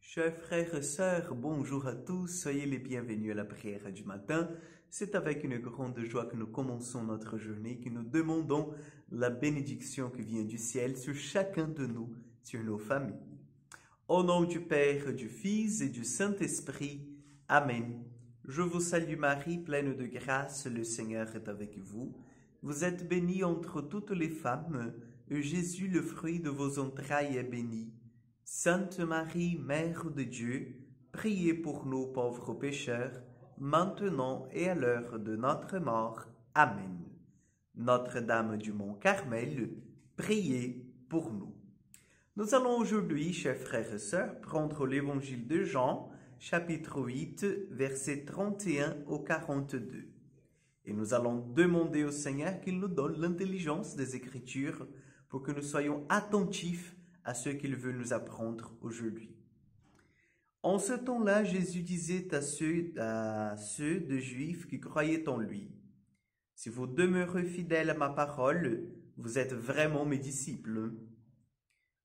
Chers frères et sœurs, bonjour à tous, soyez les bienvenus à la prière du matin. C'est avec une grande joie que nous commençons notre journée, que nous demandons la bénédiction qui vient du ciel sur chacun de nous, sur nos familles. Au nom du Père, du Fils et du Saint-Esprit. Amen. Je vous salue Marie, pleine de grâce, le Seigneur est avec vous. Vous êtes bénie entre toutes les femmes, et Jésus, le fruit de vos entrailles, est béni. Sainte Marie, Mère de Dieu, priez pour nous pauvres pécheurs, maintenant et à l'heure de notre mort. Amen. Notre-Dame du Mont Carmel, priez pour nous. Nous allons aujourd'hui, chers frères et sœurs, prendre l'évangile de Jean, chapitre 8, versets 31 au 42. Et nous allons demander au Seigneur qu'il nous donne l'intelligence des Écritures pour que nous soyons attentifs à ce qu'il veut nous apprendre aujourd'hui. En ce temps-là, Jésus disait à ceux de Juifs qui croyaient en lui, « Si vous demeurez fidèles à ma parole, vous êtes vraiment mes disciples.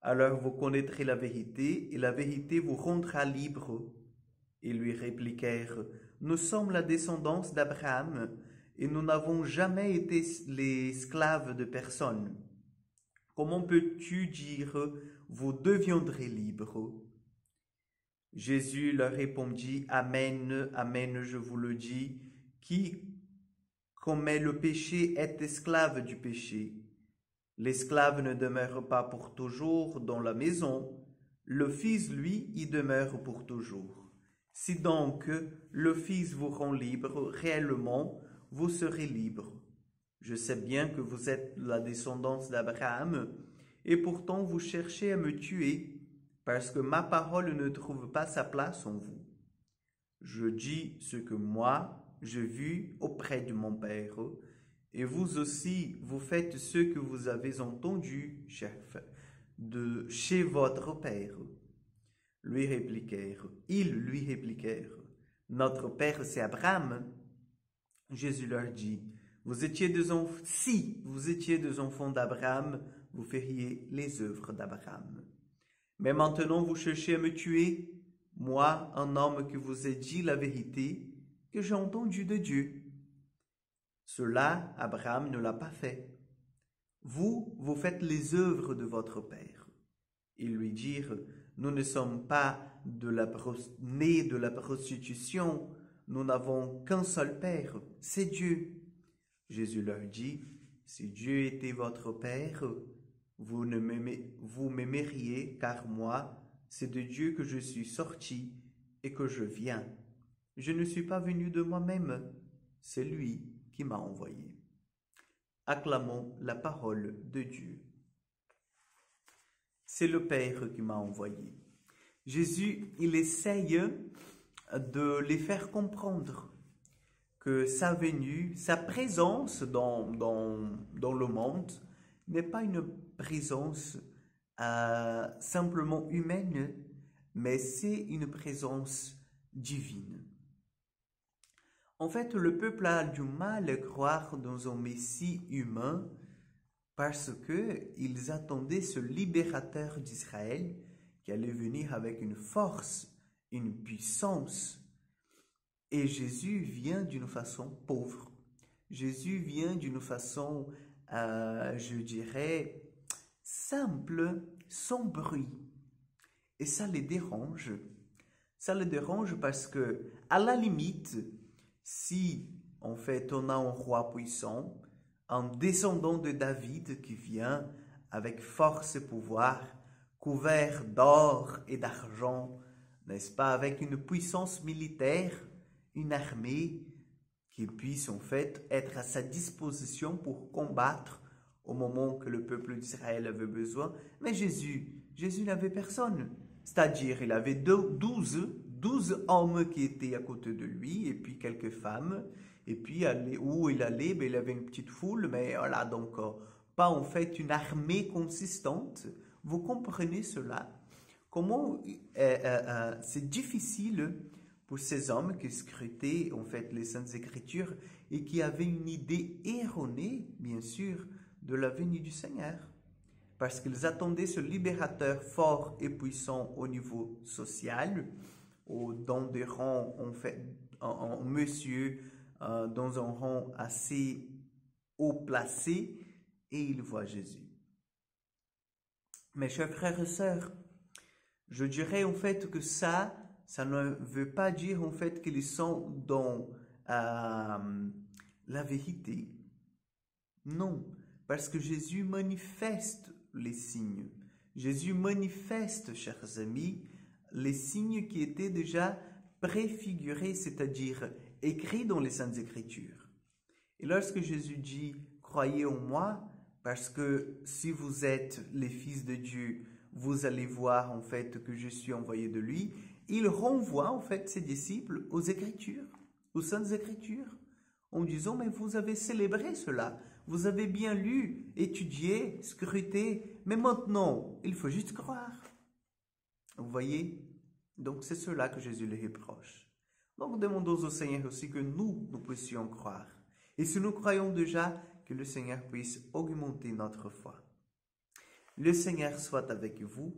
Alors vous connaîtrez la vérité, et la vérité vous rendra libre. » Ils lui répliquèrent, « Nous sommes la descendance d'Abraham, et nous n'avons jamais été les esclaves de personne. Comment peux-tu dire, vous deviendrez libres? » Jésus leur répondit, « Amen, amen, je vous le dis, qui commet le péché est esclave du péché. L'esclave ne demeure pas pour toujours dans la maison, le Fils, lui, y demeure pour toujours. Si donc le Fils vous rend libre, réellement, vous serez libre. Je sais bien que vous êtes la descendance d'Abraham, et pourtant vous cherchez à me tuer, parce que ma parole ne trouve pas sa place en vous. Je dis ce que moi, j'ai vu auprès de mon Père, et vous aussi, vous faites ce que vous avez entendu, chef, de chez votre Père. Ils lui répliquèrent, « Notre Père, c'est Abraham. » Jésus leur dit, si vous étiez des enfants d'Abraham, vous feriez les œuvres d'Abraham. Mais maintenant vous cherchez à me tuer, moi, un homme qui vous ai dit la vérité, que j'ai entendu de Dieu. Cela, Abraham ne l'a pas fait. Vous faites les œuvres de votre Père. Ils lui dirent, nous ne sommes pas nés de la prostitution, nous n'avons qu'un seul Père, c'est Dieu. Jésus leur dit, si Dieu était votre Père, vous m'aimeriez, car moi, c'est de Dieu que je suis sorti et que je viens. Je ne suis pas venu de moi-même, c'est lui qui m'a envoyé. Acclamons la parole de Dieu. C'est le Père qui m'a envoyé. Jésus, il essaye de les faire comprendre que sa venue, sa présence dans le monde n'est pas une présence simplement humaine, mais c'est une présence divine. En fait, le peuple a du mal à croire dans un Messie humain parce qu'ils attendaient ce libérateur d'Israël qui allait venir avec une force, une puissance. Et Jésus vient d'une façon pauvre. Jésus vient d'une façon, je dirais, simple, sans bruit. Et ça les dérange. Ça les dérange parce que, à la limite, si en fait on a un roi puissant, un descendant de David qui vient avec force et pouvoir, couvert d'or et d'argent, n'est-ce pas, avec une puissance militaire, une armée qui puisse en fait être à sa disposition pour combattre au moment que le peuple d'Israël avait besoin. Mais Jésus n'avait personne. C'est-à-dire, il avait 12 hommes qui étaient à côté de lui, et puis quelques femmes. Et puis, où il allait, il avait une petite foule, mais voilà, donc pas en fait une armée consistante. Vous comprenez cela? Comment c'est difficile pour ces hommes qui scrutaient en fait les Saintes Écritures et qui avaient une idée erronée, bien sûr, de la venue du Seigneur. parce qu'ils attendaient ce libérateur fort et puissant au niveau social, dans des rangs, en fait, en monsieur, dans un rang assez haut placé, et ils voient Jésus. Mes chers frères et sœurs, je dirais en fait que ça ne veut pas dire en fait qu'ils sont dans la vérité. Non, parce que Jésus manifeste les signes. Jésus manifeste, chers amis, les signes qui étaient déjà préfigurés, c'est-à-dire écrits dans les Saintes Écritures. Et lorsque Jésus dit « Croyez en moi », parce que si vous êtes les fils de Dieu, vous allez voir en fait que je suis envoyé de lui, il renvoie en fait ses disciples aux Écritures, aux Saintes Écritures, en disant « Mais vous avez célébré cela, vous avez bien lu, étudié, scruté, mais maintenant, il faut juste croire. » Vous voyez? Donc c'est cela que Jésus les reproche. Donc demandons au Seigneur aussi que nous puissions croire. Et si nous croyons déjà, que le Seigneur puisse augmenter notre foi. Le Seigneur soit avec vous.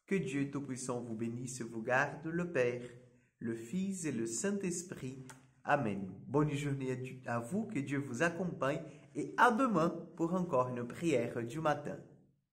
Que Dieu Tout-Puissant vous bénisse et vous garde, le Père, le Fils et le Saint-Esprit. Amen. Bonne journée à vous, que Dieu vous accompagne et à demain pour encore une prière du matin.